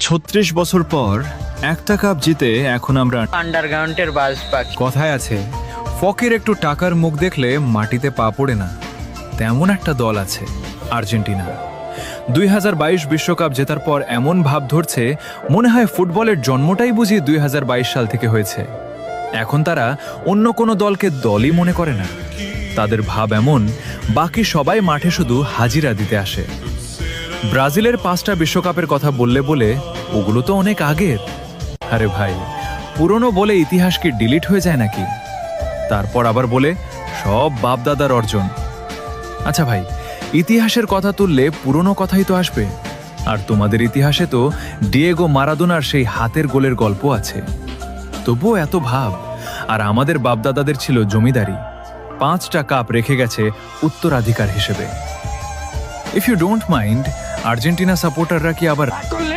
৩৬ বছর পর একটা কাপ জিতে এখন আমরা আন্ডারগ্রাউন্ডের বাস পাখি। কথায় আছে, ফকের একটু টাকার মুখ দেখলে মাটিতে পা পড়ে না, তেমন একটা দল আছে আর্জেন্টিনা। 2022 বিশ্বকাপ জেতার পর এমন ভাব ধরছে মনে হয় ফুটবলের জন্মটাই বুঝি 2022 সাল থেকে হয়েছে। এখন তারা অন্য কোনো দলকে দলই মনে করে না। তাদের ভাব এমন, বাকি সবাই মাঠে শুধু হাজিরা দিতে আসে। ব্রাজিলের 5টা বিশ্বকাপের কথা বললে বলে ওগুলো তো অনেক আগের। আরে ভাই, পুরনো বলে ইতিহাস কি ডিলিট হয়ে যায় নাকি? তারপর আবার বলে সব বাপদাদার অর্জন। আচ্ছা ভাই, ইতিহাসের কথা তুললে পুরনো কথাই তো আসবে। আর তোমাদের ইতিহাসে তো ডিয়েগো মারাদোনার সেই হাতের গোলের গল্প আছে। তবুও এত ভাব। আর আমাদের বাপদাদাদের ছিল জমিদারি, 5টা কাপ রেখে গেছে উত্তরাধিকার হিসেবে। If you don't mind, Argentina সাপোর্টাররা কি আবার করলে